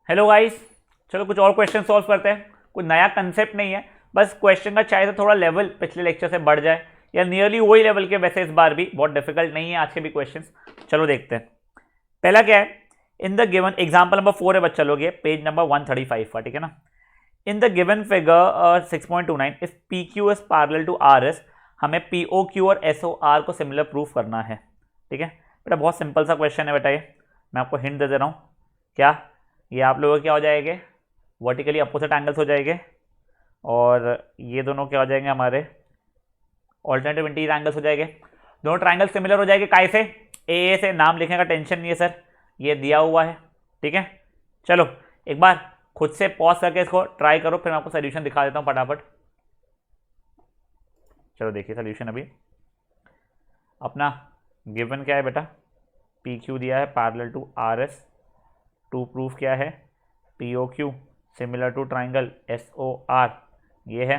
Hello guys, चलो कुछ और क्वेश्चन सॉल्व करते हैं। कुछ नया कंसेप्ट नहीं है, बस क्वेश्चन का चाहे तो थोड़ा लेवल पिछले लेक्चर से बढ़ जाए या नियरली वही लेवल के। वैसे इस बार भी बहुत डिफिकल्ट नहीं है आज के भी क्वेश्चंस। चलो देखते हैं। पहला क्या है, इन द गिवन एग्जांपल नंबर 4 है बच्चा लोग, ये पेज नंबर 135 का, ठीक है ना। In the given figure 6.29 if P Q is parallel to R S, हमें पी ओ क्यू और एस ओ आर को सिमिलर प्रूफ करना है। ठीक है बेटा, बहुत सिंपल सा क्वेश्चन है बेटा ये। मैं आपको हिंट दे रहा हूँ। क्या ये आप लोगों के क्या हो जाएंगे, वर्टिकली अपोजिट एंगल्स हो जाएंगे, और ये दोनों क्या हो जाएंगे हमारे ऑल्टरनेटिव इंटीरियर एंगल्स हो जाएंगे। दोनों ट्राइंगल सिमिलर हो जाएंगे काय से, ए से। नाम लिखने का टेंशन नहीं है सर, ये दिया हुआ है। ठीक है, चलो एक बार खुद से पॉज करके इसको ट्राई करो, फिर मैं आपको सोल्यूशन दिखा देता हूं फटाफट। चलो देखिए सोल्यूशन। अभी अपना गिवन क्या है बेटा, पी क्यू दिया है parallel to R S. To proof क्या है, P O Q similar to triangle S O R, ये है।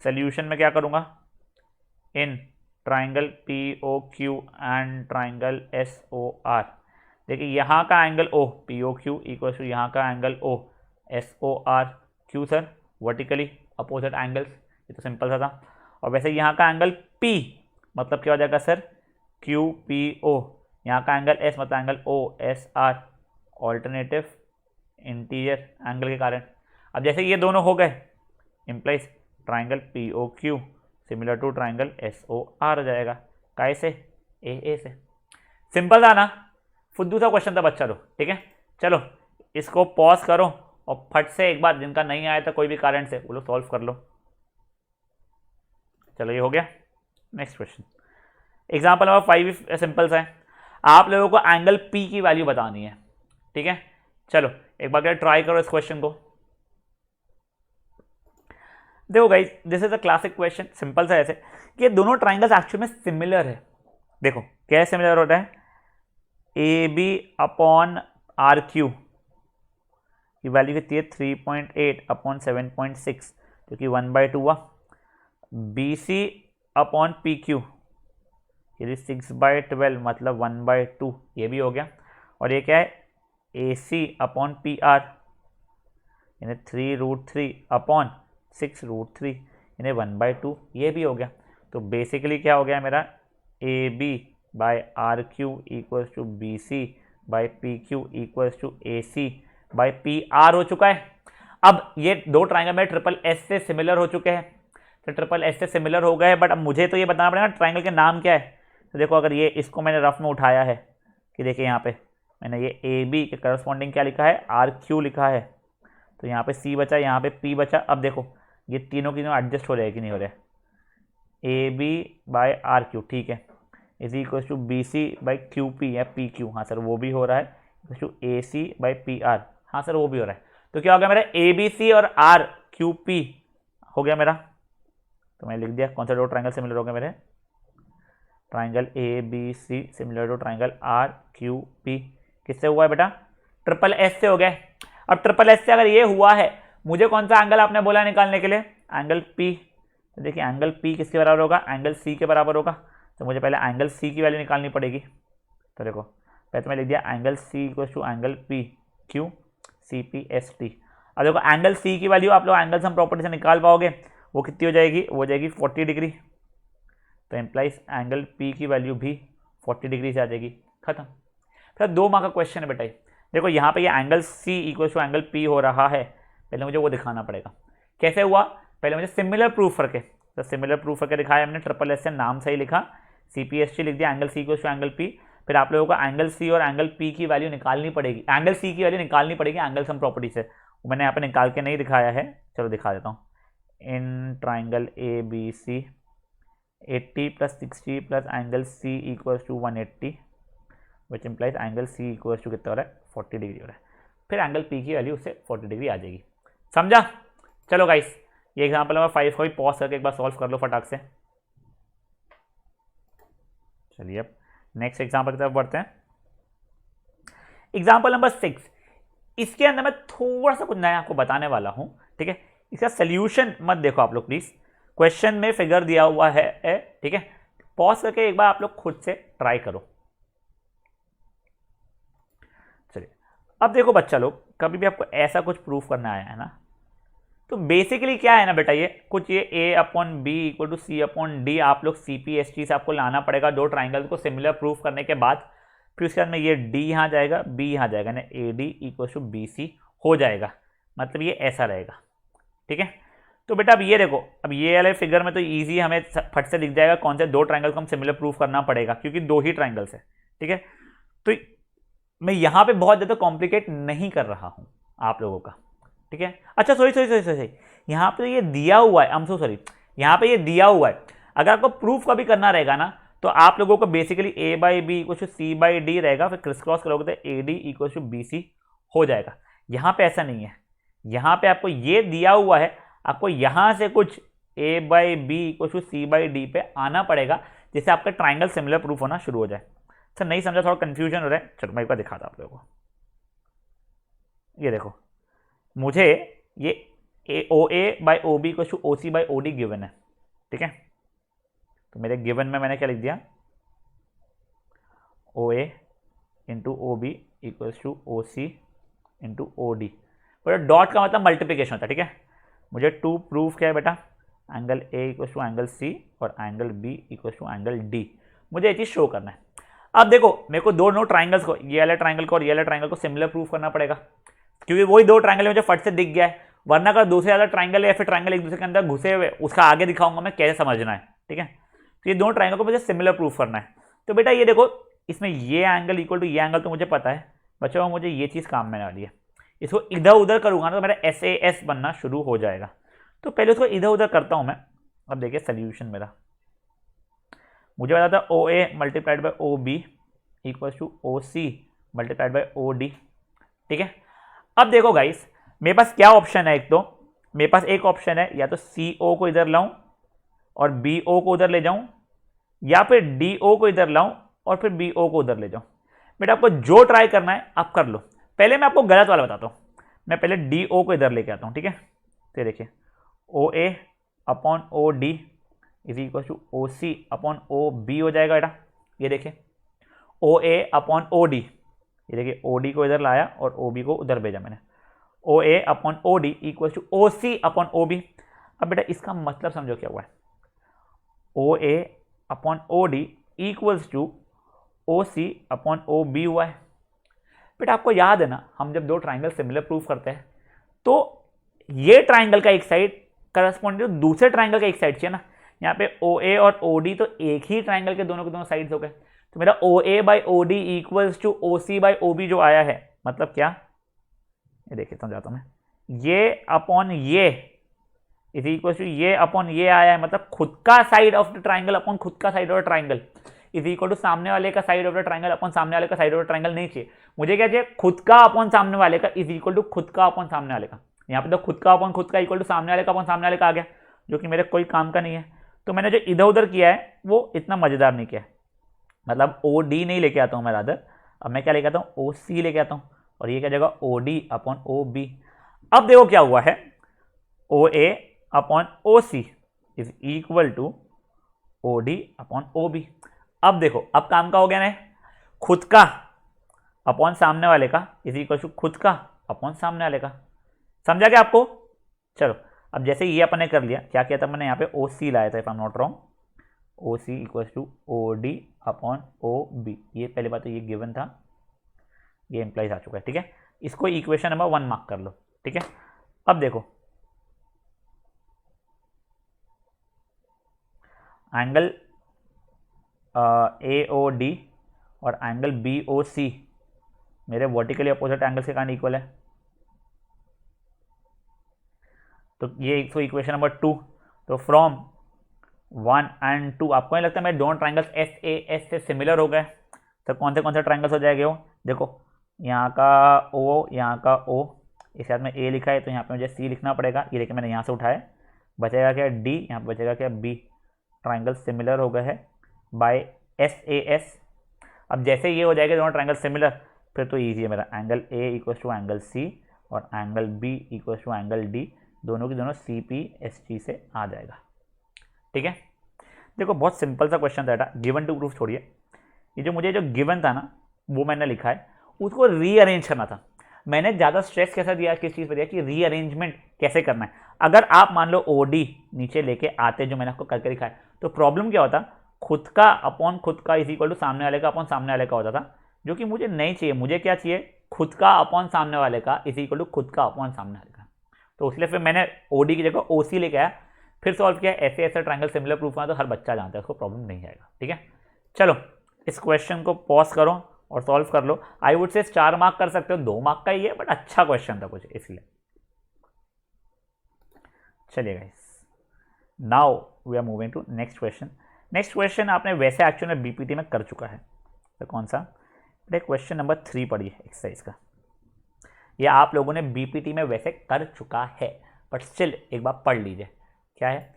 सोल्यूशन में क्या करूँगा, in triangle P O Q and triangle S O R. देखिए यहाँ का angle O P O Q equal to यहाँ का angle O S O R. क्यू सर, वर्टिकली अपोजिट एंगल्स, ये तो सिंपल सा था। और वैसे यहाँ का एंगल पी मतलब क्या हो जाएगा सर, क्यू पी ओ। यहाँ का एंगल एस मतलब angle O S R, alternative interior angle के कारण। अब जैसे ये दोनों हो गए, implies triangle P O Q similar to triangle S O R हो जाएगा। कैसे, ए से। सिंपल था ना, फुद्दू सा क्वेश्चन था बच्चा लोग। ठीक है, चलो इसको पॉज करो और फट से एक बार, जिनका नहीं आया था कोई भी कारण से, वो लोग सॉल्व कर लो। चलो ये हो गया। Next question, example number 5 simple सा है। आप लोगों को एंगल पी की वैल्यू बतानी है। ठीक है, चलो एक बार ट्राई करो इस क्वेश्चन को। देखो guys, this is a classic question. Simple सा ऐसे कि ये दोनों ट्राइंगल्स एक्चुअली में सिमिलर है। देखो क्या सिमिलर होता है, A B upon R Q की वैल्यू कितनी है 3.8 अपॉन 7.6, जो कि 1/2 हुआ। B C upon P Q, यदि 6/12 मतलब 1/2, ये भी हो गया। और ये क्या है, ए सी अपॉन पी आर, यानी 3√3 अपॉन 6√3, यानी 1/2, ये भी हो गया। तो बेसिकली क्या हो गया मेरा, A B by R Q equals to B C by P Q equals to A C by P R हो चुका है। अब ये दो ट्राइंगल में ट्रिपल एस से सिमिलर हो चुके हैं, तो ट्रिपल एस से सिमिलर हो गए। बट अब मुझे तो ये बताना पड़ेगा ट्राइंगल के नाम क्या है। तो देखो, अगर ये इसको मैंने रफ में उठाया है कि देखिए यहाँ पे मैंने ये ए बी के करस्पॉन्डिंग क्या लिखा है, आर क्यू लिखा है। तो यहाँ पे सी बचा, यहाँ पे पी बचा। अब देखो ये तीनों की एडजस्ट हो रहे हैं कि नहीं हो रहे, A B by R Q, ठीक है, is equal to B C by Q P या पी क्यू, हाँ सर वो भी हो रहा है, equal to A C by P R, हाँ सर वो भी हो रहा है। तो क्या हो गया मेरा, ए बी सी और आर क्यू पी हो गया मेरा। तो मैं लिख दिया कौन सा दो ट्राइंगल सिमिलर हो गए मेरे, triangle A B C similar to triangle R Q P. किससे हुआ है बेटा, ट्रिपल एस से हो गया। अब ट्रिपल एस से अगर ये हुआ है, मुझे कौन सा एंगल आपने बोला निकालने के लिए, एंगल पी। तो देखिए एंगल पी किसके बराबर होगा, एंगल सी के बराबर होगा। तो मुझे पहले एंगल सी की वैल्यू निकालनी पड़ेगी। तो देखो पहले तो मैं लिख दिया angle C equal to angle P Q C P S T. अब देखो एंगल सी की वैल्यू आप लोग एंगल सम प्रॉपर्टी से निकाल पाओगे, वो कितनी हो जाएगी, वो हो जाएगी 40 डिग्री। तो एम्प्लाइज एंगल पी की वैल्यू भी 40 डिग्री से आ जाएगी, खत्म। फिर 2 मार्क का क्वेश्चन है बेटा। देखो यहाँ पे ये angle C equal to angle P हो रहा है, पहले मुझे वो दिखाना पड़ेगा। कैसे हुआ, पहले मुझे सिमिलर प्रूफ करके, तो सिमिलर प्रूफ करके दिखाया हमने, ट्रिपल एस से नाम सही लिखा, सी पी एस टी लिख दिया, angle C equal to angle P. फिर आप लोगों को एंगल सी और एंगल पी की वैल्यू निकालनी पड़ेगी, एंगल सी की वैल्यू निकालनी पड़ेगी एंगल सम प्रॉपर्टी से। वो मैंने यहाँ पे निकाल के नहीं दिखाया है, चलो दिखा देता हूँ। In triangle A B C 80 + 60 + angle C equals to 180, which implies angle C equals to कितना हो रहा है, 40 डिग्री हो रहा है। फिर एंगल पी की वैल्यू उससे 40 डिग्री आ जाएगी, समझा। चलो गाइस, ये एग्जांपल नंबर 5 को भी पॉज करके एक बार सॉल्व कर लो फटाक से। चलिए अब नेक्स्ट एग्जांपल की तरफ बढ़ते हैं। एग्जांपल नंबर 6, इसके अंदर मैं थोड़ा सा कुछ नया आपको बताने वाला हूं। ठीक है, इसका सोल्यूशन मत देखो आप लोग प्लीज, क्वेश्चन में फिगर दिया हुआ है। ठीक है, पॉज करके एक बार आप लोग खुद से ट्राई करो। चलिए अब देखो बच्चा लोग, कभी भी आपको ऐसा कुछ प्रूफ करना आया है ना, तो बेसिकली क्या है ना बेटा, ये कुछ ये A upon B equal to C upon D आप लोग CPST से आपको लाना पड़ेगा दो ट्राइंगल को सिमिलर प्रूफ करने के बाद। फिर उसके बाद में ये डी यहाँ जाएगा, बी यहाँ जाएगा ना, AD इक्वल टू BC हो जाएगा, मतलब ये ऐसा रहेगा। ठीक है, तो बेटा अब ये देखो, अब ये वाले फिगर में तो इजी हमें फट से दिख जाएगा कौन से दो ट्राइंगल को हम सिमिलर प्रूफ करना पड़ेगा, क्योंकि दो ही ट्राइंगल्स है। ठीक है, तो मैं यहाँ पे बहुत ज़्यादा कॉम्प्लिकेट नहीं कर रहा हूँ आप लोगों का। ठीक है, अच्छा सॉरी, यहाँ पे ये दिया हुआ है, सॉरी, यहाँ पे ये दिया हुआ है। अगर आपको प्रूफ का भी करना रहेगा ना, तो आप लोगों को basically A/B equal to C/D रहेगा, फिर क्रिस क्रॉस करोगे तो AD इक्वल टू BC हो जाएगा। यहाँ पे ऐसा नहीं है, यहाँ पे आपको ये दिया हुआ है, आपको यहाँ से कुछ A/B इक्वल टू C/D पे आना पड़ेगा, जिससे आपका ट्राइंगल सिमिलर प्रूफ होना शुरू हो जाए। सर नहीं समझा, थोड़ा कंफ्यूजन हो रहा है, चलो मैं एक बार दिखाता हूँ आप लोगों को। ये देखो, मुझे ये OA/OB equal to OC/OD given है। ठीक है, तो मेरे गिवन में मैंने क्या लिख दिया, OA into OB equals to OC into OD। But dot का मतलब मल्टीप्लिकेशन होता है। ठीक है, मुझे टू प्रूफ क्या है बेटा, angle A equals to angle C और angle B equals to angle D, मुझे ये चीज़ शो करना है। अब देखो, मेरे को दोनों ट्राइंगल्स को, ये वाले ट्राइंगल को और ये वाले ट्राइंगल को सिमिलर प्रूफ करना पड़ेगा, क्योंकि वही दो ट्राइंगल मुझे फट से दिख गया है। वरना अगर दूसरे ज़्यादा ट्राइंगल या फिर ट्राइंगल एक दूसरे के अंदर घुसे हुए, उसका आगे दिखाऊंगा मैं कैसे समझना है। ठीक है, तो ये दोनों ट्राइंगल को मुझे सिमिलर प्रूफ करना है। तो बेटा ये देखो, इसमें ये एंगल इक्वल टू ये एंगल तो मुझे पता है बच्चों, मुझे ये चीज़ काम में वाली है। इसको इधर उधर करूँगा ना तो मेरा SAS बनना शुरू हो जाएगा। तो पहले उसको इधर उधर करता हूँ मैं। अब देखिए सोल्यूशन मेरा, मुझे पता था OA multiplied by OB equal to OC multiplied by OD। ठीक है, अब देखो गाइस, मेरे पास क्या ऑप्शन है, एक तो मेरे पास एक ऑप्शन है, या तो CO को इधर लाऊं और BO को उधर ले जाऊं, या फिर DO को इधर लाऊं और फिर BO को उधर ले जाऊं। बेटा आपको जो ट्राई करना है आप कर लो। पहले मैं आपको गलत वाला बताता हूं, मैं पहले DO को इधर लेके आता हूं। ठीक है, तो देखिए OA upon OD is equal to OC upon OB हो जाएगा बेटा। ये देखिए OA अपॉन OD, ये देखिए OD को इधर लाया और OB को उधर भेजा मैंने, OA upon OD equal to OC upon OB। अब बेटा इसका मतलब समझो क्या हुआ है, OA upon OD equals to OC upon OB हुआ है। बेटा आपको याद है ना, हम जब दो ट्राइंगल सिमिलर प्रूफ करते हैं तो ये ट्राइंगल का एक साइड करस्पॉन्डिंग टू दूसरे ट्राइंगल का एक साइड चाहिए ना। यहाँ पे OA और OD तो एक ही ट्राइंगल के दोनों साइड्स हो गए, तो मेरा OA by OD equals to OC by OB जो आया है, मतलब क्या, ये देखिए समझाता हूँ मैं, ये अपॉन ये इज इक्वल टू ये अपॉन ये आया है, मतलब खुद का side of the triangle upon खुद का side of the triangle is equal to सामने वाले का side of the triangle upon सामने वाले का साइड ऑफ द ट्राइंगल नहीं चाहिए। मुझे क्या चाहिए, खुद का अपॉन सामने वाले का इज इक्वल टू खुद का अपॉन सामने वाले का। यहाँ पे तो खुद का अपॉन खुद का इक्वल टू सामने वाले का अपॉन सामने वाले का आ गया, जो कि मेरे कोई काम का नहीं है। तो मैंने जो इधर उधर किया है वो इतना मजेदार नहीं किया, मतलब OD नहीं लेके आता हूँ मैं रादर, अब मैं क्या लेके आता हूँ, OC लेके आता हूँ, और ये क्या जगह OD अपॉन OB। अब देखो क्या हुआ है, OA upon OC is equal to OD upon OB। अब देखो, अब काम का हो गया ना, खुद का अपॉन सामने वाले का इज इक्वल टू खुद का अपॉन सामने वाले का। समझा क्या आपको? चलो अब जैसे ये अपन ने कर लिया, क्या किया था मैंने, यहाँ पे OC लाया था if I am not wrong, OC equal to OD upon OB। ये पहली बात तो ये गिवन था, ये इंप्लाइज आ चुका है। ठीक है, इसको इक्वेशन नंबर 1 मार्क कर लो। ठीक है, अब देखो एंगल AOD और एंगल BOC मेरे वर्टिकली अपोजिट एंगल के कारण इक्वल है, तो ये एक तो इक्वेशन नंबर 2। तो फ्रॉम 1 एंड 2 आपको नहीं लगता मेरे दोनों ट्राइंगल्स SAS से सिमिलर हो गए? तो कौन से ट्राइंगल्स हो जाएंगे वो, देखो यहाँ का O, यहाँ का O, इस साथ में A लिखा है तो यहाँ पे मुझे C लिखना पड़ेगा। ये देखिए मैंने यहाँ से उठाया, बचेगा क्या D, यहाँ पे बचेगा क्या B। ट्राइंगल सिमिलर हो गए है बाय SAS। अब जैसे ये हो जाएगा दोनों ट्राइंगल सिमिलर, फिर तो ईजी है मेरा, angle A equals to angle C और angle B equals to angle D, दोनों की दोनों CPST से आ जाएगा। ठीक है, देखो बहुत सिंपल सा क्वेश्चन था बेटा, गिवन टू प्रूफ छोड़िए, ये जो मुझे जो गिवन था ना वो मैंने लिखा है, उसको रीअरेंज करना था। मैंने ज़्यादा स्ट्रेस कैसा दिया, किस चीज़ पर दिया कि रीअरेंजमेंट कैसे करना है। अगर आप मान लो OD नीचे लेके आते, जो मैंने आपको करके दिखाया, तो प्रॉब्लम क्या होता, खुद का अपॉन खुद का इज इक्वल टू सामने वाले का अपॉन सामने वाले का होता था, जो कि मुझे नहीं चाहिए। मुझे क्या चाहिए, खुद का अपॉन सामने वाले का इज इक्वल टू खुद का अपॉन सामने वाले का। तो इसलिए फिर मैंने OD की जगह OC लेके आया, फिर सॉल्व किया। ऐसे ऐसे ट्रायंगल सिमिलर प्रूफ है तो हर बच्चा जानता है, उसको प्रॉब्लम नहीं आएगा। ठीक है, चलो इस क्वेश्चन को पॉज करो और सॉल्व कर लो। आई वुड से 4 मार्क कर सकते हो, 2 मार्क का ही है, बट अच्छा क्वेश्चन था कुछ इसलिए। चलिए guys, now we are moving to next question. Next question आपने वैसे एक्चुअली में BPT में कर चुका है, तो कौन सा, क्वेश्चन नंबर 3 पढ़िए एक्सरसाइज का। ये आप लोगों ने BPT में वैसे कर चुका है, बट स्टिल एक बार पढ़ लीजिए। क्या है,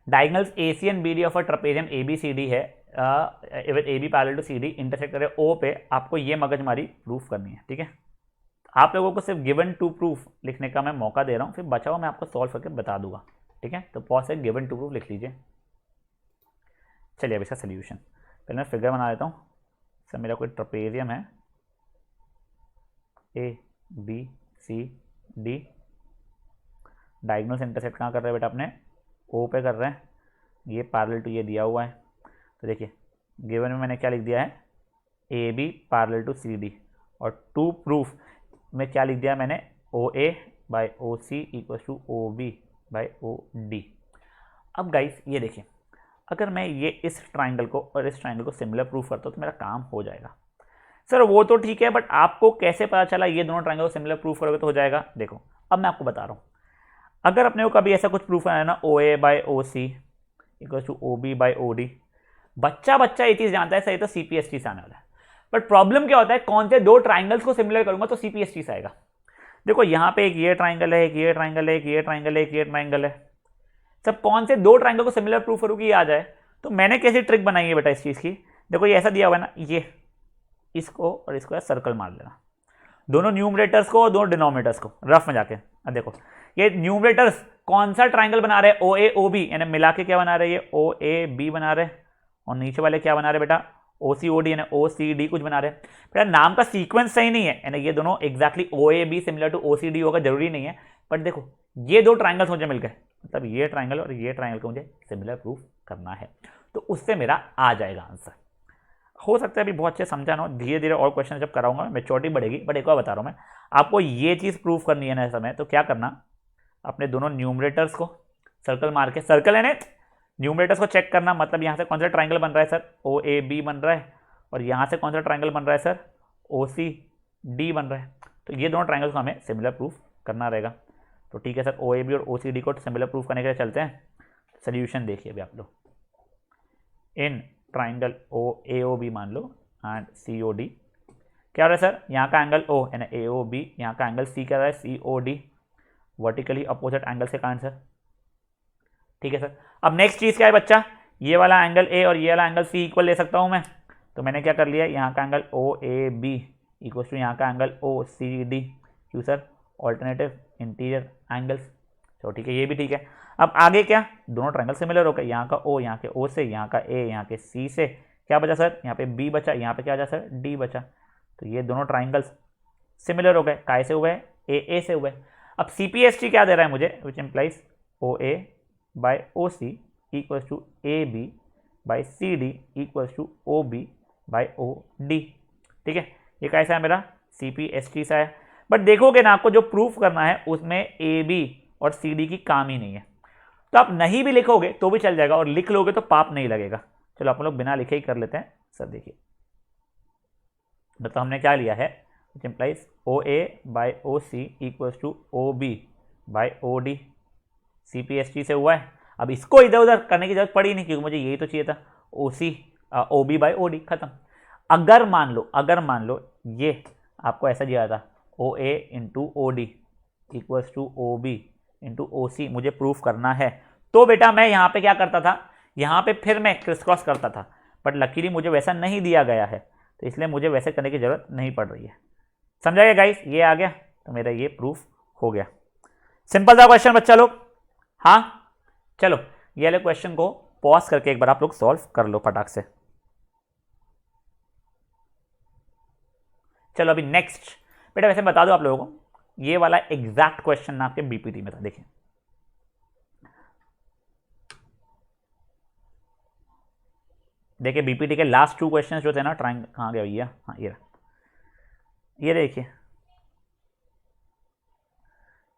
diagonals AC and BD of a trapezium ABCD है, with AB parallel to CD, intersect करे O पे। आपको ये मगजमारी प्रूफ करनी है। ठीक है, आप लोगों को सिर्फ गिवन टू प्रूफ लिखने का मैं मौका दे रहा हूँ, फिर बचा हुआ मैं आपको सॉल्व करके बता दूंगा। ठीक है, तो पॉज से गिवन टू प्रूफ लिख लीजिए। चलिए अब इसका सोल्यूशन, पहले मैं फिगर बना लेता हूँ। सर मेरा कोई ट्रेपेजियम है ABCD, डायगोनल इंटरसेक्ट कहाँ कर रहे हैं बेटा, अपने O पे कर रहे हैं, ये पैरेलल टू ये दिया हुआ है। तो देखिए गिवन में मैंने क्या लिख दिया है, AB पैरेलल टू CD, और टू प्रूफ में क्या लिख दिया मैंने, OA by OC equals to OB by OD। अब गाइस ये देखिए, अगर मैं ये इस ट्राइंगल को और इस ट्राइंगल को सिमिलर प्रूफ करता हूँ तो मेरा काम हो जाएगा। सर वो तो ठीक है, बट आपको कैसे पता चला ये दोनों ट्राइंगल को सिमिलर प्रूफ करोगे तो हो जाएगा। देखो अब मैं आपको बता रहा हूँ, अगर अपने को कभी ऐसा कुछ प्रूफ है ना, OA by OC equals to OB by OD, बच्चा ये चीज़ जानता है, सही तो CPST से आने वाला है। बट प्रॉब्लम क्या होता है, कौन से दो ट्राइंगल्स को सिमिलर करूंगा तो CPST से आएगा। देखो यहाँ पे एक ये ट्राइंगल है, एक ये ट्राइंगल है, एक ये ट्राइंगल है, एक ये ट्राइंगल है। सब कौन से दो ट्राइंगल को सिमिलर प्रूफ करूँ कि ये आ जाए, तो मैंने कैसी ट्रिक बनाई है बेटा इस चीज़ की। देखो ये ऐसा दिया हुआ है ना, ये इसको और इसको सर्कल मार लेना, दोनों न्यूमरेटर्स को और दोनों डिनोमिनेटर्स को रफ में जाके। अब देखो ये न्यूमरेटर्स कौन सा ट्राइंगल बना रहे हैं, OAOB, यानी मिला के क्या बना रहे हैं, ये OAB बना रहे हैं, और नीचे वाले क्या बना रहे बेटा, OCOD यानी OCD कुछ बना रहे हैं। बेटा नाम का सीक्वेंस सही नहीं है, यानी ये दोनों exactly OAB similar to OCD होगा, जरूरी नहीं है। बट देखो ये दो ट्राइंगल्स मुझे मिल गए, मतलब ये ट्राइंगल और ये ट्राइंगल को मुझे सिमिलर प्रूफ करना है, तो उससे मेरा आ जाएगा आंसर। हो सकता है अभी बहुत अच्छे समझा ना हो, धीरे धीरे और क्वेश्चन जब कराऊंगा मैच्योरिटी बढ़ेगी। बट एक बार बता रहा हूँ मैं आपको, ये चीज़ प्रूफ करनी है ना इस समय, तो क्या करना, अपने दोनों न्यूमरेटर्स को सर्कल मार के, सर्कल है ना, न्यूमरेटर्स को चेक करना, मतलब यहाँ से कौन सा ट्राइंगल बन रहा है सर, OAB बन रहा है, और यहाँ से कौन सा ट्राइंगल बन रहा है सर, OCD बन रहा है। तो ये दोनों ट्राइंगल्स को हमें सिमिलर प्रूफ करना रहेगा। तो ठीक है सर, OAB और OCD को सिमिलर प्रूफ करने के लिए चलते हैं। सोल्यूशन देखिए अभी आप लोग, इन ट्राइंगल AOB मान लो एंड COD, क्या हो रहा है सर, यहाँ का एंगल O यानी AOB, यहाँ का एंगल C क्या रहा है, COD, वर्टिकली अपोजिट एंगल से कारण सर। ठीक है सर, अब नेक्स्ट चीज़ क्या है बच्चा, ये वाला एंगल A और ये वाला एंगल C इक्वल ले सकता हूँ मैं, तो मैंने क्या कर लिया, यहाँ का एंगल OAB इक्वल टू यहाँ का एंगल OCD। क्यों सर, ऑल्टरनेटिव इंटीरियर एंगल्स। तो ठीक है, ये भी ठीक है। अब आगे क्या, दोनों ट्राइंगल सिमिलर हो गए, यहाँ का O यहाँ के O से, यहाँ का A यहाँ के C से, क्या बचा सर, यहाँ पे B बचा, यहाँ पे क्या बचा सर, D बचा। तो ये दोनों ट्राइंगल्स सिमिलर हो गए, काय से हुए, AA से हुए। अब CPST क्या दे रहा है मुझे, which implies OA by OC equals to AB by CD equals to OB by OD। ठीक है, ये कैसा है मेरा, CPST सा है। बट देखोगे ना, आपको जो प्रूफ करना है उसमें AB और CD की काम ही नहीं है, तो आप नहीं भी लिखोगे तो भी चल जाएगा, और लिख लोगे तो पाप नहीं लगेगा। चलो आप लोग बिना लिखे ही कर लेते हैं। सर देखिए, मतलब हमने क्या लिया है, which implies OA by OC equals to OB by OD, CPST से हुआ है। अब इसको इधर उधर करने की जरूरत पड़ी नहीं, क्योंकि मुझे यही तो चाहिए था, OB बाई OD, खत्म। अगर मान लो ये आपको ऐसा दिया था, OA into OD equals to OB into OC मुझे प्रूफ करना है, तो बेटा मैं यहाँ पे क्या करता था, यहाँ पे फिर मैं क्रिस क्रॉस करता था। बट लकीली मुझे वैसा नहीं दिया गया है, तो इसलिए मुझे वैसे करने की जरूरत नहीं पड़ रही है। समझा गया गाइस, ये आ गया तो मेरा ये प्रूफ हो गया। सिंपल था क्वेश्चन बच्चा लोग। हाँ चलो, ये वाले क्वेश्चन को पॉज करके एक बार आप लोग सॉल्व कर लो फटाक से। चलो अभी नेक्स्ट बेटा वैसे बता दो आप लोगों को, ये वाला एग्जैक्ट क्वेश्चन ना आपके बीपीटी में था। देखिए देखिए बीपीटी के लास्ट 2 क्वेश्चन जो थे ना, ट्राइंगल कहाँ गया भैया, हाँ ये देखिए,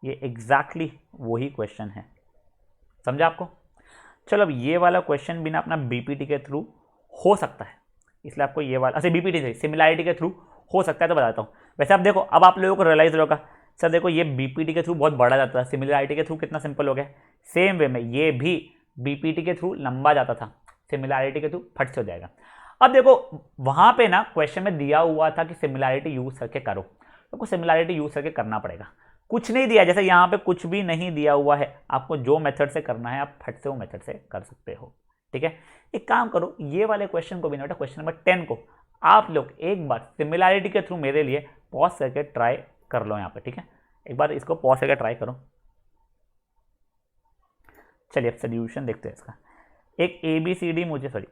ये एग्जैक्टली वही क्वेश्चन है, समझा आपको। चलो अब ये वाला क्वेश्चन भी ना अपना बीपीटी के थ्रू हो सकता है, इसलिए आपको ये वाला, अच्छा बीपीटी से सिमिलैरिटी के थ्रू हो सकता है तो बताता हूँ। वैसे अब देखो, अब आप लोगों को रियलाइज होगा सर देखो ये बीपीटी के थ्रू बहुत बड़ा जाता था, सिमिलैरिटी के थ्रू कितना सिंपल हो गया। सेम वे में ये भी बीपीटी के थ्रू लंबा जाता था, सिमिलैरिटी के थ्रू फट से हो जाएगा। अब देखो वहां पे ना क्वेश्चन में दिया हुआ था कि सिमिलैरिटी यूज करके करो, तो सिमिलैरिटी यूज करके करना पड़ेगा। कुछ नहीं दिया, जैसे यहाँ पे कुछ भी नहीं दिया हुआ है, आपको जो मेथड से करना है आप फट से वो मेथड से कर सकते हो, ठीक है। एक काम करो, ये वाले क्वेश्चन को भी ना, क्वेश्चन नंबर 10 को आप लोग एक बार सिमिलैरिटी के थ्रू मेरे लिए पॉज करके ट्राई कर लो यहाँ पे, ठीक है। एक बार इसको पॉज करके ट्राई करो। चलिए अब सोल्यूशन देखते हैं इसका। एक ABCD मुझे, सॉरी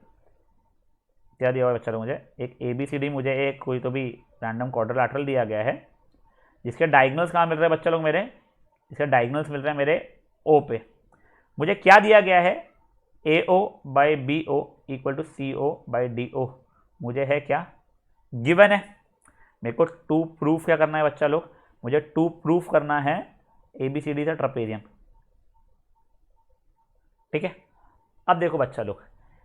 क्या दिया हुआ है बच्चा, मुझे एक ABCD, मुझे एक कोई तो भी रैंडम क्वाड्रिलैटरल दिया गया है, जिसके डायगोनल्स कहाँ मिल रहे हैं बच्चा लोग मेरे, इसके डायगोनल्स मिल रहे हैं मेरे O पे। मुझे क्या दिया गया है, AO by BO equal to CO by DO, मुझे है क्या गिवन है। मेरे को टू प्रूफ क्या करना है बच्चा लोग, मुझे टू प्रूफ करना है ABCD से ट्रपेजियम, ठीक है। अब देखो बच्चा लोग,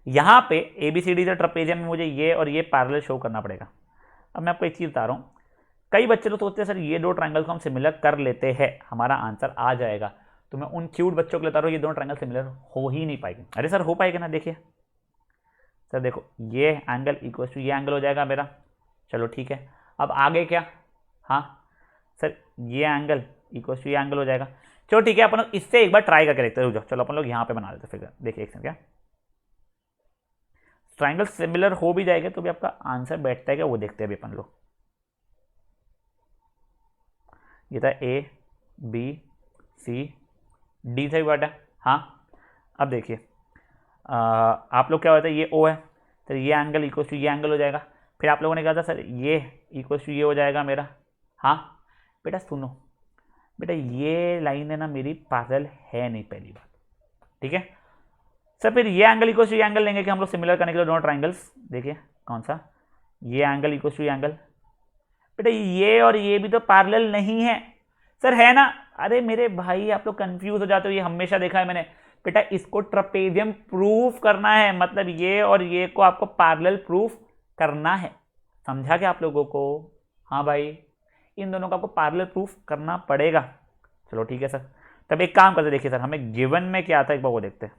यहाँ पे ABCD से ट्रपेजियम में मुझे ये और ये पैरेलल शो करना पड़ेगा। अब मैं आपको एक चीज़ बता रहा हूँ, कई बच्चे लोग सोचते हैं सर ये दो ट्रायंगल को हम सिमिलर कर लेते हैं हमारा आंसर आ जाएगा, तो मैं उन क्यूट बच्चों को लेता रहा हूँ ये दोनों ट्रायंगल सिमिलर हो ही नहीं पाएंगे। अरे सर हो पाएगा ना, देखिए सर देखो ये एंगल इक्वल टू ये एंगल हो जाएगा मेरा, चलो ठीक है। अब आगे क्या, हाँ सर ये एंगल इक्वल टू ये एंगल हो जाएगा, चलो ठीक है। अपन लोग इससे एक बार ट्राई करके देखते हैं, चलो अपन लोग यहाँ पे बना देते फिगर। देखिए एक सेकंड, क्या ट्रायंगल सिमिलर हो भी जाएगा तो भी आपका आंसर बैठता है क्या, वो देखते हैं अभी अपन लोग। ये था A B C D से बेटा, हाँ। अब देखिए आप लोग क्या होता है, ये O है तो ये एंगल इक्वल टू ये एंगल हो जाएगा। फिर आप लोगों ने कहा था सर ये इक्वल टू ये हो जाएगा मेरा, हाँ बेटा सुनो बेटा ये लाइन है ना मेरी पैरेलल है नहीं, पहली बात, ठीक है सर। फिर ये एंगल इक्वल टू ये एंगल लेंगे कि हम लोग सिमिलर करने के लिए दोनों ट्राइंगल्स। देखिए कौन सा, ये एंगल इक्वल टू ये एंगल, बेटा ये और ये भी तो पैरेलल नहीं है सर, है ना। अरे मेरे भाई आप लोग कंफ्यूज हो जाते हो, ये हमेशा देखा है मैंने बेटा, इसको ट्रपेजियम प्रूफ करना है, मतलब ये और ये को आपको पैरेलल प्रूफ करना है, समझा क्या आप लोगों को। हाँ भाई इन दोनों का आपको पैरेलल प्रूफ करना पड़ेगा। चलो ठीक है सर, तब एक काम करते, देखिए सर हमें गिवन में क्या था एक बार वो देखते हैं।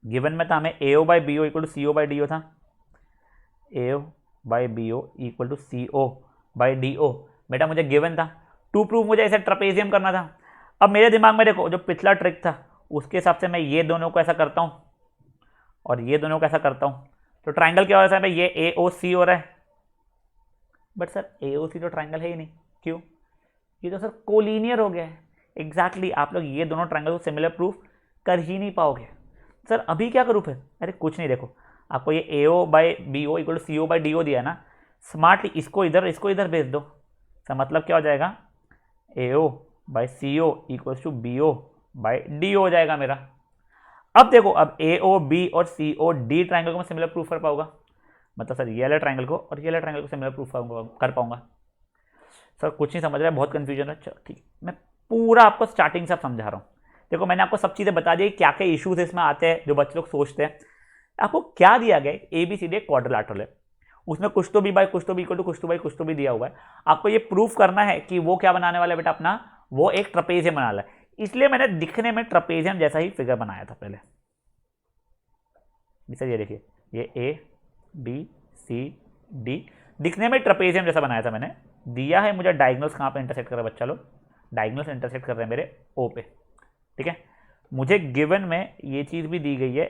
गिवन में था हमें AO by BO equal to CO by DO था, AO by BO equal to CO by DO, बेटा मुझे गिवन था। टू प्रूफ मुझे ऐसे ट्रपेजियम करना था। अब मेरे दिमाग में देखो जो पिछला ट्रिक था उसके हिसाब से मैं ये दोनों को ऐसा करता हूँ और ये दोनों को ऐसा करता हूँ, तो ट्राइंगल क्या हो रहा है, ये AOC हो रहा है। बट सर AOC तो ट्राइंगल है ही नहीं, क्यों, ये तो सर कोलिनियर हो गया है। एग्जैक्टली आप लोग ये दोनों ट्राइंगल को सिमिलर प्रूफ कर ही नहीं पाओगे। सर अभी क्या करूँ फिर, अरे कुछ नहीं, देखो आपको ये AO by BO equal to CO by DO दिया है ना, स्मार्टली इसको इधर भेज दो। सर मतलब क्या हो जाएगा, AO by CO equal to BO by DO हो जाएगा मेरा। अब देखो अब AOB और COD ट्राइंगल को मैं सिमिलर प्रूफ कर पाऊंगा, मतलब सर ये वाले ट्राइंगल को और ये वाले ट्राइंगल को सिमिलर प्रूफ कर पाऊंगा। सर कुछ नहीं समझ रहा है, बहुत कंफ्यूजन है। चलो ठीक, मैं पूरा आपको स्टार्टिंग से समझा रहा हूँ। देखो मैंने आपको सब चीज़ें बता दी, क्या क्या इश्यूज इसमें आते हैं जो बच्चे लोग सोचते हैं। आपको क्या दिया गया, ABCD क्वाड्रिलैटरल है, उसमें कुछ तो भी बाई कुछ तो भी इक्वल टू कुछ तो बाई कुछ तो भी दिया हुआ है। आपको ये प्रूफ करना है कि वो क्या बनाने वाला है बेटा, अपना वो एक ट्रपेजियम बना है। इसलिए मैंने दिखने में ट्रपेजियम जैसा ही फिगर बनाया था पहले। सर ये देखिए ये ABCD दिखने में ट्रपेजियम जैसा बनाया था मैंने। दिया है मुझे डायगोनल्स कहाँ पे इंटरसेक्ट कर रहा है बच्चा लोग, डायगोनल्स इंटरसेक्ट कर रहे हैं मेरे O पे, ठीक है। मुझे गिवन में ये चीज़ भी दी गई है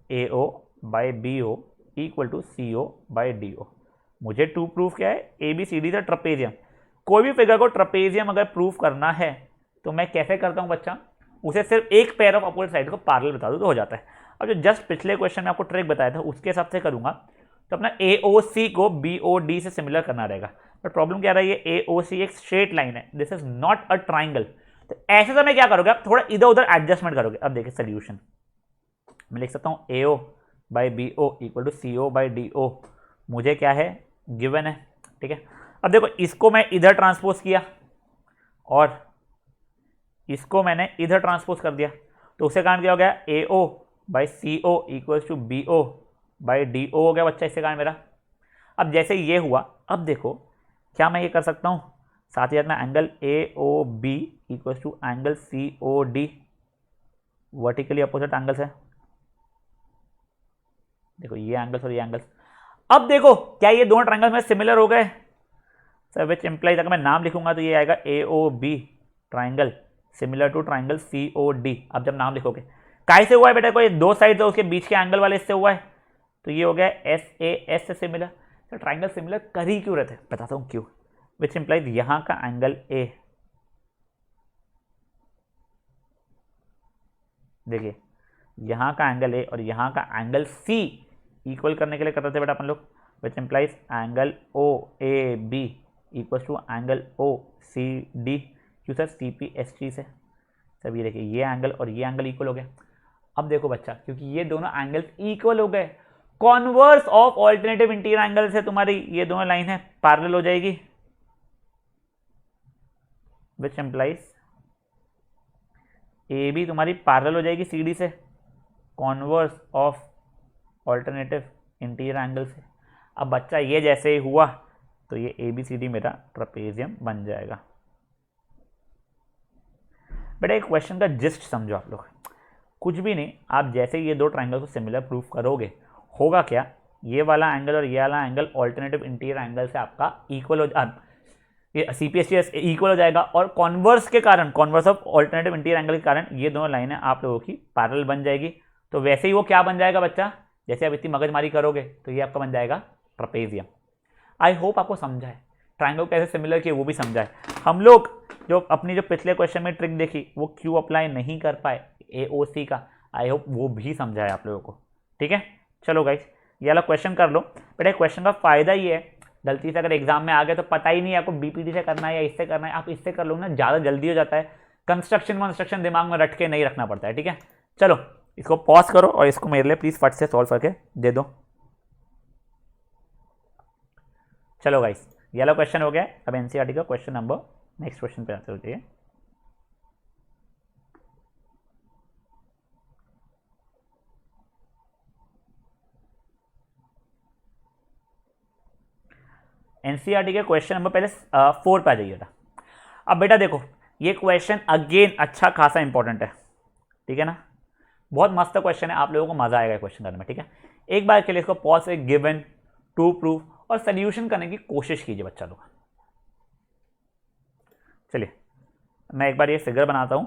AO by BO equal to CO by DO। मुझे टू प्रूफ क्या है, ABCD से ट्रपेजियम। कोई भी फिगर को ट्रपेजियम अगर प्रूफ करना है तो मैं कैसे करता हूँ बच्चा, उसे सिर्फ एक पेयर ऑफ अपोजिट साइड को पैरेलल बता दूँ तो हो जाता है। अब जो जस्ट पिछले क्वेश्चन में आपको ट्रिक बताया था उसके हिसाब से करूँगा तो अपना AOC को BOD से सिमिलर करना रहेगा। बट प्रॉब्लम क्या रही है, ए ओ सी एक स्ट्रेट लाइन है, this is not a triangle. तो ऐसे समय क्या करोगे आप, थोड़ा इधर उधर एडजस्टमेंट करोगे। अब देखिए सोल्यूशन मैं लिख सकता हूँ A O by B O equal to C O by D O, मुझे क्या है गिवन है, ठीक है। अब देखो इसको मैं इधर ट्रांसपोज किया और इसको मैंने इधर ट्रांसपोज कर दिया, तो उससे कारण क्या हो गया, A O by C O equals to B O by D O हो गया बच्चा, इससे कारण मेरा। अब जैसे ये हुआ, अब देखो क्या मैं ये कर सकता हूँ, साथ ही साथ में angle A O B equals to angle C O D, vertically opposite angles है, देखो ये एंगल्स और ये एंगल्स। अब देखो क्या ये दोनों ट्रायंगल में सिमिलर हो गए सर, विच इंप्लाइज अगर मैं नाम लिखूंगा तो ये आएगा A O B triangle similar to triangle C O D. अब जब नाम लिखोगे काय से हुआ है बेटा, कोई दो साइड है उसके बीच के एंगल वाले इससे हुआ है, तो ये हो गया एस ए एस से सिमिलर। तो ट्राइंगल सिमिलर कर ही क्यों रहते हैं, बताता हूँ क्यों। विच इंप्लाइज यहां का एंगल ए, देखिए यहां का एंगल ए और यहां का एंगल सी इक्वल करने के लिए करते थे बेटा अपन लोग, which implies angle O A B equal to angle O C D. क्यों sir, C P S T से। सब ये देखिए ये एंगल और ये एंगल इक्वल हो गया। अब देखो बच्चा, क्योंकि ये दोनों एंगल्स इक्वल हो गए, converse of alternative interior angle से तुम्हारी ये दोनों लाइन है पैरेलल हो जाएगी, विच एम्प्लाइज ए बी तुम्हारी पैरेलल हो जाएगी सी डी से, converse of alternative interior angle से। अब बच्चा ये जैसे ही हुआ तो ये ए बी सी डी मेरा ट्रेपेजियम बन जाएगा। बेटा एक क्वेश्चन का जिस्ट समझो आप लोग, कुछ भी नहीं, आप जैसे ये दो ट्राइंगल को सिमिलर प्रूफ करोगे, होगा क्या, ये वाला एंगल और ये वाला एंगल ऑल्टरनेटिव इंटीरियर एंगल से आपका इक्वल हो ये CPST इक्वल हो जाएगा, और कॉन्वर्स के कारण, converse of alternative interior angle के कारण ये दोनों लाइनें आप लोगों की पैरेलल बन जाएगी। तो वैसे ही वो क्या बन जाएगा बच्चा, जैसे आप इतनी मगजमारी करोगे तो ये आपका बन जाएगा ट्रेपेजियम। आई होप आपको समझा है, ट्राइंगल कैसे सिमिलर किए वो भी समझा है। हम लोग जो अपनी जो पिछले क्वेश्चन में ट्रिक देखी वो क्यों अप्लाई नहीं कर पाए AOC का, आई होप वो भी समझा है आप लोगों को, ठीक है। चलो गाइस ये वाला क्वेश्चन कर लो। बेटा क्वेश्चन का फायदा ये है, गलती से अगर एग्जाम में आ गए तो पता ही नहीं है आपको BPT से करना है या इससे करना है, आप इससे कर लो ना, ज़्यादा जल्दी हो जाता है, कंस्ट्रक्शन दिमाग में रट के नहीं रखना पड़ता है, ठीक है। चलो इसको पॉज करो और इसको मेरे लिए प्लीज फट से सॉल्व करके दे दो। चलो गाइस ये वाला क्वेश्चन हो गया। अब NCERT का क्वेश्चन नंबर नेक्स्ट क्वेश्चन पे आते होते हैं। NCERT के क्वेश्चन नंबर पहले 4 पे आ जाइएगा। अब बेटा देखो ये क्वेश्चन अगेन अच्छा खासा इंपॉर्टेंट है, ठीक है ना, बहुत मस्त क्वेश्चन है, आप लोगों को मजा आएगा क्वेश्चन करने में, ठीक है। एक बार के लिए इसको पॉज से गिवन टू प्रूफ और सोल्यूशन करने की कोशिश कीजिए बच्चा लोग। चलिए मैं एक बार ये फिगर बनाता हूं,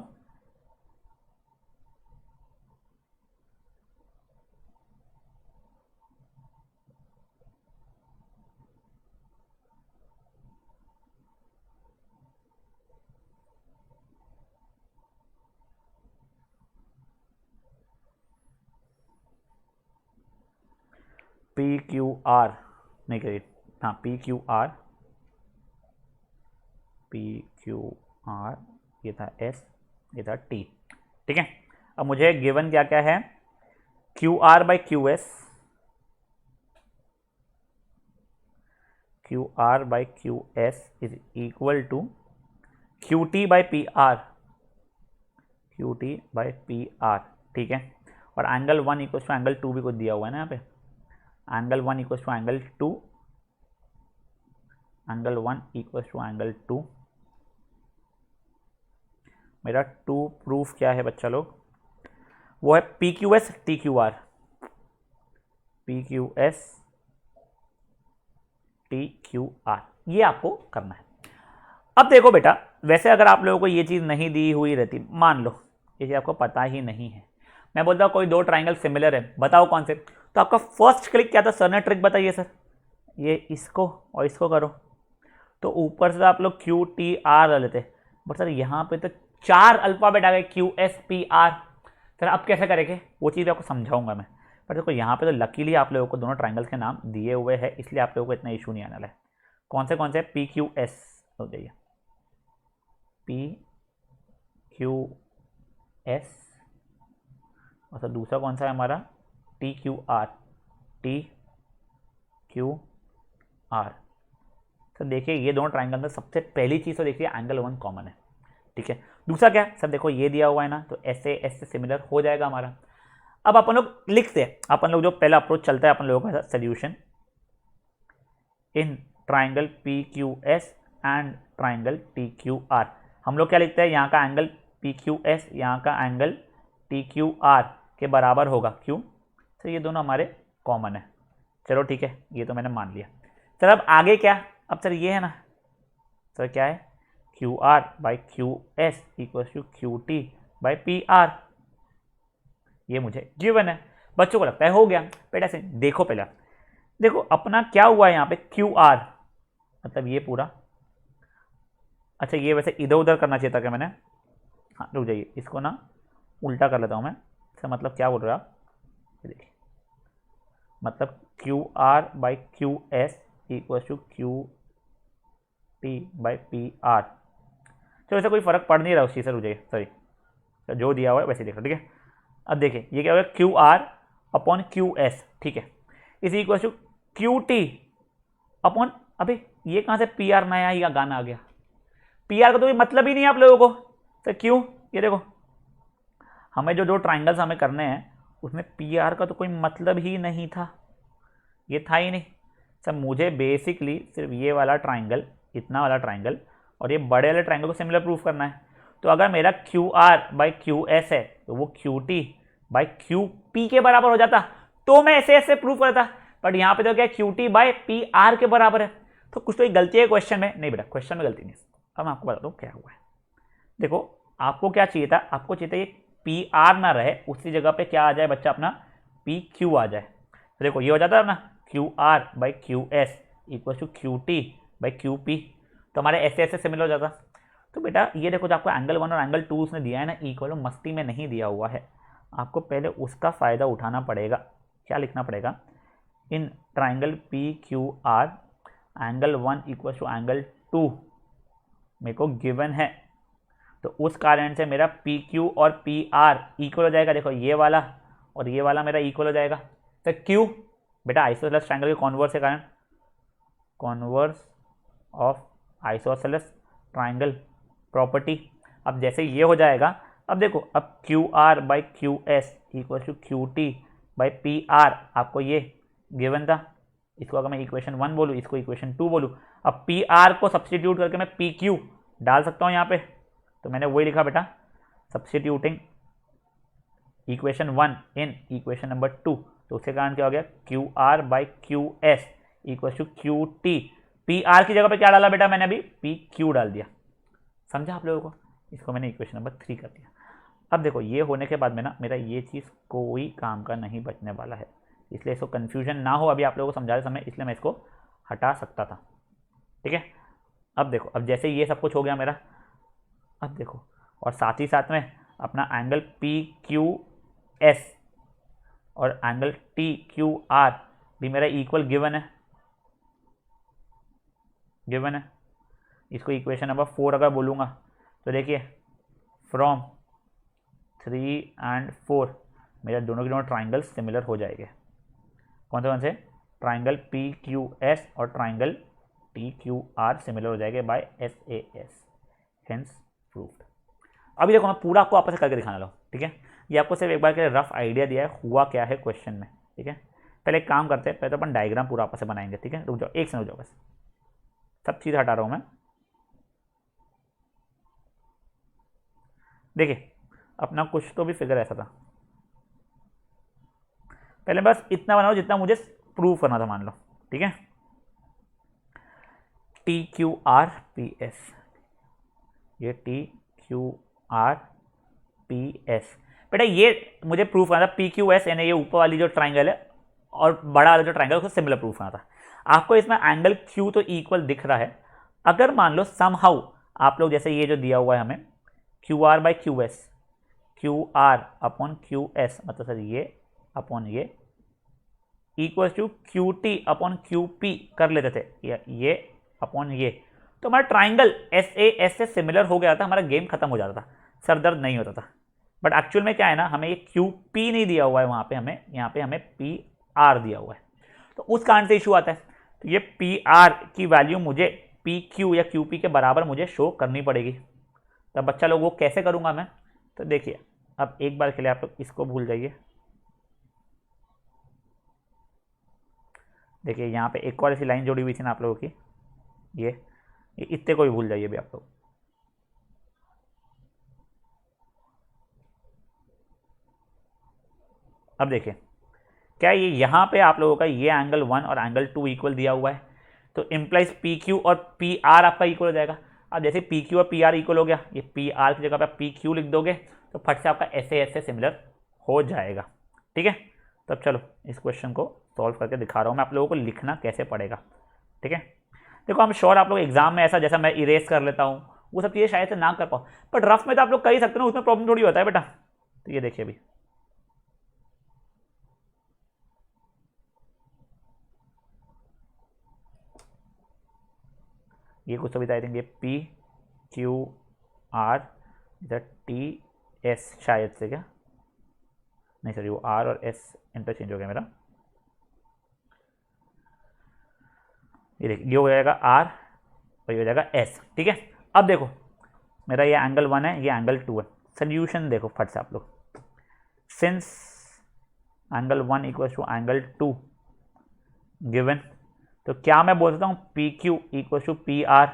PQR नहीं करिए, हाँ PQR ये था S, ये था T, ठीक है। अब मुझे गिवन क्या क्या है, QR by QS, QR by QS is equal to QT by PR, QT by PR, ठीक है। और एंगल 1 इक्वल टू एंगल 2 भी कुछ दिया हुआ है ना यहाँ पे, angle 1 equal to angle 2, angle 1 equal to angle 2। मेरा 2 प्रूफ क्या है बच्चा लोग, वो है PQS TQR, PQS TQR, ये आपको करना है। अब देखो बेटा वैसे अगर आप लोगों को ये चीज़ नहीं दी हुई रहती, मान लो ये चीज़ आपको पता ही नहीं है, मैं बोलता हूँ कोई दो ट्राइंगल सिमिलर है, बताओ कौन से, तो आपका फर्स्ट क्लिक क्या था, सर ने ट्रिक बताइए सर, ये इसको और इसको करो, तो ऊपर से आप लोग QTR ले लेते, बट सर यहाँ पे तो 4 अल्फाबेट आ गए QSPR, सर अब कैसे करेंगे वो चीज़ आपको समझाऊंगा मैं। पर देखो यहाँ पे तो लकीली आप लोगों को दोनों ट्राइंगल्स के नाम दिए हुए हैं, इसलिए आप लोगों को इतना इशू नहीं आने वाला है। कौन से पी क्यू एस हो जाइए, पी क्यू एस, और सर दूसरा कौन सा है हमारा T Q are, T Q are. Sir देखिए ये दोनों ट्राइंगल में सबसे पहली चीज़ तो देखिए एंगल 1 कॉमन है, ठीक है। दूसरा क्या सर, देखो ये दिया हुआ है ना, तो एस से सिमिलर हो जाएगा हमारा। अब अपन लोग लिखते हैं, अपन लोग जो पहला अप्रोच चलता है अपन लोगों का solution in triangle P Q S and triangle T Q are. हम लोग क्या लिखते हैं, यहाँ का एंगल पी क्यू एस, यहाँ का एंगल टी क्यू आर के बराबर होगा, क्यों? तो ये दोनों हमारे कॉमन है। चलो ठीक है, ये तो मैंने मान लिया। सर अब आगे क्या, अब सर ये है ना, सर क्या है, Q R by Q S equal to Q T by P R, ये मुझे गिवन है। बच्चों को लगता है हो गया, बेटा से देखो पहले, देखो अपना क्या हुआ है यहाँ पे क्यू आर, मतलब ये पूरा, अच्छा ये वैसे इधर उधर करना चाहिए था क्या मैंने, हाँ रुक जाइए, इसको ना उल्टा कर लेता हूँ मैं। इसका मतलब क्या बोल रहा है, देखिए मतलब Q R by Q S equal to Q T by P R. चलो वैसे कोई फर्क पड़ नहीं रहा उस चीज़ से, रुक जाइए सॉरी, जो दिया हुआ है वैसे देख लो, ठीक है। अब देखिए ये क्या होगा, Q R upon Q S, ठीक है, is equal to Q T upon, अबे ये कहाँ से पी आर नया ही गाना आ गया, पी आर का तो कोई मतलब ही नहीं है आप लोगों को। तो क्यों, ये देखो हमें जो ट्राइंगल्स हमें करने हैं उसमें पी आर का तो कोई मतलब ही नहीं था, ये था ही नहीं। सर मुझे बेसिकली सिर्फ ये वाला ट्राइंगल, इतना वाला ट्राइंगल और ये बड़े वाले ट्राइंगल को सिमिलर प्रूफ करना है। तो अगर मेरा Q R by Q S है तो वो Q T by Q P के बराबर हो जाता, तो मैं ऐसे प्रूफ करता। बट यहाँ पे तो क्या Q T by P are के बराबर है, तो कुछ तो एक गलती है क्वेश्चन में। नहीं बेटा क्वेश्चन में गलती नहीं। अब मैं आपको बताता हूँ क्या हुआ है। देखो आपको क्या चाहिए था, आपको चाहिए था ये पी आर ना रहे, उसी जगह पे क्या आ जाए बच्चा अपना पी क्यू आ जाए। तो देखो ये हो जाता है ना Q R by Q S equal to Q T by Q P, तो हमारे ऐसे सिमिलर हो जाता। तो बेटा ये देखो जो आपको एंगल 1 और एंगल 2 उसने दिया है ना इक्वल, मस्ती में नहीं दिया हुआ है, आपको पहले उसका फ़ायदा उठाना पड़ेगा। क्या लिखना पड़ेगा, in triangle P Q R angle 1 equal to angle 2 मेरे को गिवन है, तो उस कारण से मेरा पी क्यू और पी आर इक्वल हो जाएगा। देखो ये वाला और ये वाला मेरा इक्वल हो जाएगा। तो क्यू बेटा आइसोसेलेस ट्राइंगल के कॉन्वर्स के कारण, converse of isosceles triangle property. अब जैसे ये हो जाएगा, अब देखो अब Q R by Q S equal to Q T by P R, आपको ये गिवन था। इसको अगर मैं इक्वेशन 1 बोलूँ, इसको इक्वेशन 2 बोलूँ, अब पी आर को सब्सटीट्यूट करके मैं पी क्यू डाल सकता हूँ यहाँ पे, तो मैंने वही लिखा बेटा, substituting equation 1 in equation number 2, तो उसके कारण क्या हो गया, Q R by Q S equal to Q T, P R की जगह पे क्या डाला बेटा मैंने अभी, पी क्यू डाल दिया। समझा आप लोगों को, इसको मैंने इक्वेशन नंबर 3 कर दिया। अब देखो ये होने के बाद में ना मेरा ये चीज़ कोई काम का नहीं बचने वाला है, इसलिए इसको कन्फ्यूजन ना हो अभी आप लोगों को समझाते समय, इसलिए मैं इसको हटा सकता था, ठीक है। अब देखो अब जैसे ये सब कुछ हो गया मेरा, अब देखो और साथ ही साथ में अपना एंगल पी क्यू एस और एंगल टी क्यू आर भी मेरा इक्वल गिवन है, गिवन है। इसको इक्वेशन नंबर 4 अगर बोलूँगा तो देखिए फ्रॉम 3 एंड 4 मेरा दोनों के दोनों ट्राइंगल सिमिलर हो जाएंगे। कौन से ट्राइंगल पी क्यू एस और triangle T Q are similar हो जाएंगे by S A S, hence proved. अभी देखो मैं पूरा आपको आपस से करके दिखाने लगा, ठीक है। ये आपको सिर्फ एक बार के लिए रफ आइडिया दिया है हुआ क्या है क्वेश्चन में, ठीक है। पहले एक काम करते हैं, पहले तो अपन डायग्राम पूरा आपस से बनाएंगे, ठीक है। रुक जाओ एक से रुक जाओ, बस सब चीज़ हटा रहा हूँ मैं। देखिए अपना कुछ तो भी फिगर ऐसा था, पहले बस इतना बनाओ जितना मुझे प्रूव करना था, मान लो, ठीक है। T Q R P S, ये T Q R P S, बेटा ये मुझे प्रूफ करना था पी क्यू एस, यानी ये ऊपर वाली जो ट्राइंगल है और बड़ा वाला जो ट्राइंगल उसको सिमिलर प्रूफ करना था। आपको इसमें एंगल क्यू तो इक्वल दिख रहा है, अगर मान लो समहाउ आप लोग जैसे ये जो दिया हुआ है हमें Q R by Q S, Q R upon Q S, मतलब सर ये अपॉन ये equal to Q T upon Q P कर लेते थे, ये अपॉन ये, तो हमारा ट्राइंगल एस ए एस से सिमिलर हो गया था, हमारा गेम खत्म हो जाता था, सर दर्द नहीं होता था। बट एक्चुअल में क्या है ना, हमें ये क्यू पी नहीं दिया हुआ है वहाँ पे, हमें यहाँ पे हमें पी आर दिया हुआ है, तो उस कारण से इशू आता है। तो ये पी आर की वैल्यू मुझे पी क्यू या क्यू पी के बराबर मुझे शो करनी पड़ेगी। तो बच्चा लोग वो कैसे करूँगा मैं, तो देखिए अब एक बार के लिए आप लोग इसको भूल जाइए। देखिए यहाँ पे एक और ऐसी लाइन जोड़ी हुई थी ना आप लोगों की, ये इतने को भी भूल जाइए भी आप लोग। अब देखिए क्या ये यहाँ पे आप लोगों का ये एंगल 1 और एंगल 2 इक्वल दिया हुआ है, तो इम्प्लाइज पी क्यू और पी आर आपका इक्वल हो जाएगा। अब जैसे पी क्यू और पी आर इक्वल हो गया, ये पी आर की जगह पे पी क्यू लिख दोगे तो फट से आपका ऐसे ऐसे सिमिलर हो जाएगा। ठीक है, तब चलो इस क्वेश्चन को सॉल्व करके दिखा रहा हूँ मैं आप लोगों को लिखना कैसे पड़ेगा। ठीक है, देखो हम श्योर आप लोग एग्जाम में ऐसा जैसा मैं इरेज कर लेता हूँ वो सब चीज़ें शायद से ना कर पाओ, बट रफ में तो आप लोग कर ही सकते हो, उसमें प्रॉब्लम थोड़ी होता है बेटा। तो ये देखिए अभी ये कुछ तो आई थिंक ये पी क्यू आर इधर टी एस शायद से, क्या नहीं सॉरी वो आर और एस इंटरचेंज हो गया मेरा। ये देखिए ये हो जाएगा आर और ये हो जाएगा एस। ठीक है, अब देखो मेरा ये एंगल 1 है, ये एंगल 2 है। सोल्यूशन देखो फट से आप लोग, since angle 1 equal to angle 2 given, तो क्या मैं बोल सकता हूँ P Q equal to P R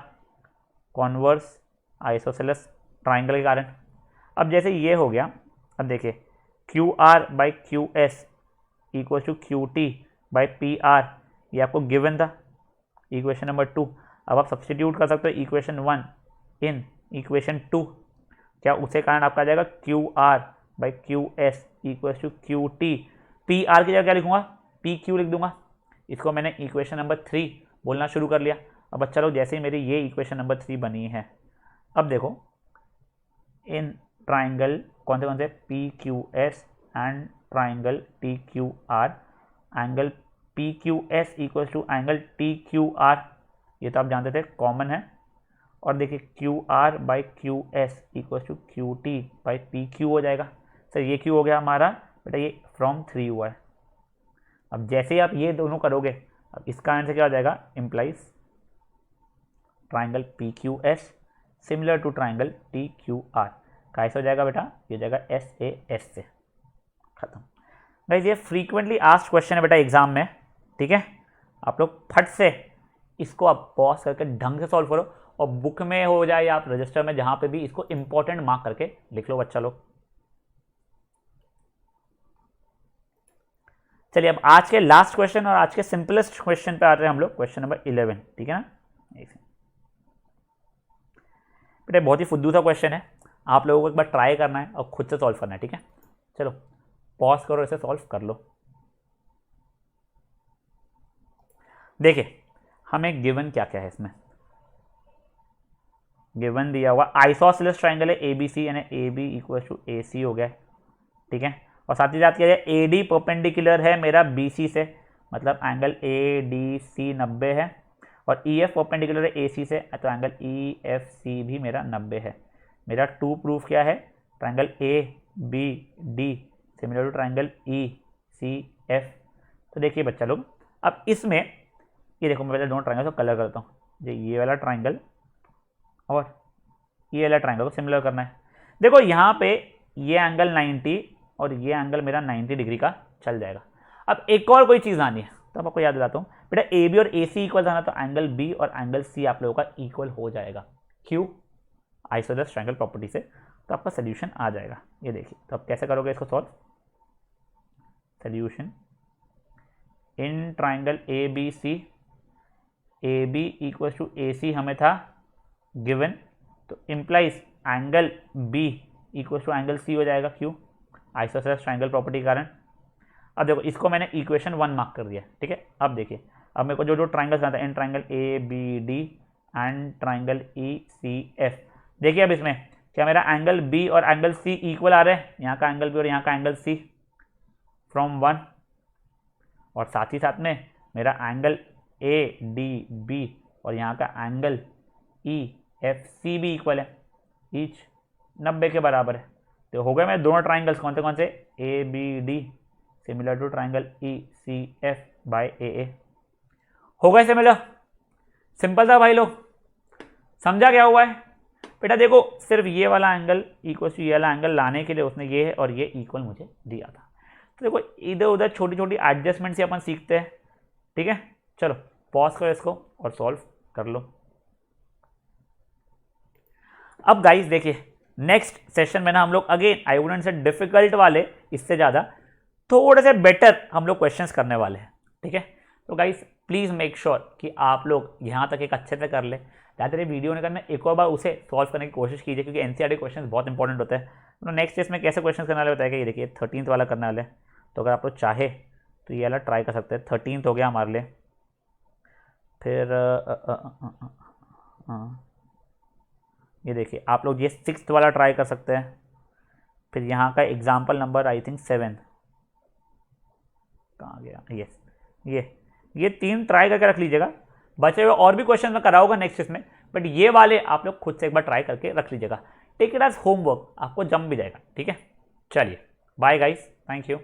converse isosceles triangle के कारण। अब जैसे ये हो गया, अब देखिए Q R by Q S equal to Q T by P R, ये आपको गिवन था इक्वेशन नंबर 2। अब आप सब्सटीट्यूट कर सकते हो इक्वेशन 1 इन इक्वेशन 2, क्या उसे कारण आपका आ जाएगा Q R by Q S equal to Q T, P R की जगह क्या लिखूंगा पी क्यू लिख दूंगा। इसको मैंने इक्वेशन नंबर 3 बोलना शुरू कर लिया। अब अच्छा लोग जैसे ही मेरी ये इक्वेशन नंबर 3 बनी है, अब देखो इन ट्राइंगल कौन से P Q S and triangle T Q R, angle P Q S equal to angle T Q R, ये तो आप जानते थे कॉमन है। और देखिए Q R by Q S equal to Q T by P Q हो जाएगा। सर ये क्यू हो गया हमारा बेटा, ये फ्रॉम 3 हुआ है। अब जैसे ही आप ये दोनों करोगे, अब इसका आंसर क्या हो जाएगा, implies triangle P Q S similar to triangle T Q R, कैसे हो जाएगा बेटा, ये हो जाएगा एस ए एस से, खत्म। गाइस ये फ्रीक्वेंटली आस्क्ड क्वेश्चन है बेटा एग्जाम में। ठीक है, आप लोग फट से इसको आप पॉज करके ढंग से सॉल्व करो, और बुक में हो जाए या आप रजिस्टर में जहां पे भी इसको इंपॉर्टेंट मार्क करके लिख लो बच्चा लोग। चलिए अब आज के लास्ट क्वेश्चन और आज के सिंपलेस्ट क्वेश्चन पे आते हैं हम लोग, क्वेश्चन नंबर 11। ठीक है ना, बेटा बहुत ही फुद्दू सा क्वेश्चन है, आप लोगों को एक बार ट्राई करना है और खुद से सॉल्व करना है। ठीक है, चलो पॉज करो, इसे सॉल्व कर लो। देखिए हमें गिवन क्या क्या है, इसमें गिवन दिया हुआ आइसोसेलेस ट्राइंगल है एबीसी, यानी ए बी इक्वल टू ए सी हो गया। ठीक है, और साथ ही साथ क्या है, ए डी परपेंडिकुलर है मेरा बी सी से, मतलब एंगल ए डी सी 90 है, और ई एफ परपेंडिकुलर है ए सी से, तो एंगल ई एफ सी भी मेरा 90 है। मेरा 2 प्रूफ क्या है, triangle A B D similar to triangle E C F. तो देखिए बच्चा लोग, अब इसमें ये देखो मैं पहले दोनों ट्राइंगल को कलर करता हूँ, ये वाला ट्राइंगल और ये वाला ट्राइंगल को सिमिलर करना है। देखो यहाँ पे ये एंगल 90 और ये एंगल मेरा 90 डिग्री का चल जाएगा। अब एक और कोई चीज़ आनी है, तो आपको याद दिलाता हूँ बेटा, ए बी और ए सी इक्वल आना, तो एंगल बी और एंगल सी आप लोगों का इक्वल हो जाएगा। क्यों, आइसोसेलेस ट्राइंगल प्रॉपर्टी से, तो आपका सोल्यूशन आ जाएगा। ये देखिए, तो आप कैसे करोगे इसको solve, solution in triangle A B C, A B equal to A C हमें था गिवन, तो implies angle B equal to angle C हो जाएगा। क्यों, आइसोसेलेस ट्राइंगल प्रॉपर्टी के कारण। अब देखो इसको मैंने इक्वेशन 1 मार्क कर दिया। ठीक है, अब देखिए अब मेरे को जो जो ट्राइंगल्स आता है, in triangle A B D and triangle E C F. देखिए अब इसमें क्या मेरा एंगल बी और एंगल सी इक्वल आ रहे हैं, यहाँ का एंगल बी और यहाँ का एंगल सी फ्रॉम 1, और साथ ही साथ में मेरा एंगल ए डी बी और यहाँ का एंगल ई एफ सी भी इक्वल है, ईच 90 के बराबर है। तो हो गए मेरे दोनों ट्राइंगल्स कौन से A B D similar to triangle E C F by A A. हो गए सिमिलर, सिंपल था भाई लोग। समझा क्या हुआ है बेटा? देखो सिर्फ ये वाला एंगल इक्वल टू ये वाला एंगल लाने के लिए उसने ये है और ये इक्वल मुझे दिया था। तो देखो इधर उधर छोटी छोटी एडजस्टमेंट से अपन सीखते हैं, ठीक है। चलो पॉज करो इसको और सॉल्व कर लो। अब गाइस देखिए नेक्स्ट सेशन में ना हम लोग again I wouldn't say difficult वाले, इससे ज़्यादा थोड़े से बेटर हम लोग क्वेश्चंस करने वाले हैं, ठीक है। तो गाइस प्लीज़ मेक श्योर कि आप लोग यहाँ तक एक अच्छे से कर ले। ज़्यादातर ये वीडियो ने करना एक और बार उसे सॉल्व करने की कोशिश कीजिए, क्योंकि एनसीईआरटी क्वेश्चन बहुत इंपॉर्टेंट होते हैं। तो नेक्स्ट टेस्ट में कैसे क्वेश्चन करने वाले बताएगा, ये देखिए 13th वाला करने वाले। तो अगर आप लोग चाहे तो ये वाला ट्राई कर सकते हैं। 13th हो गया हमारे लिए। फिर ये देखिए आप लोग ये 6th वाला ट्राई कर सकते हैं। फिर यहाँ का एग्जाम्पल नंबर आई थिंक 7 कहाँ गया, ये 3 ट्राई करके रख लीजिएगा। बचे हुए और भी क्वेश्चन में कराऊंगा नेक्स्ट इसमें, बट ये वाले आप लोग खुद से एक बार ट्राई करके रख लीजिएगा। टेक इट एज होमवर्क, आपको जम भी जाएगा, ठीक है। चलिए बाय गाइस, थैंक यू।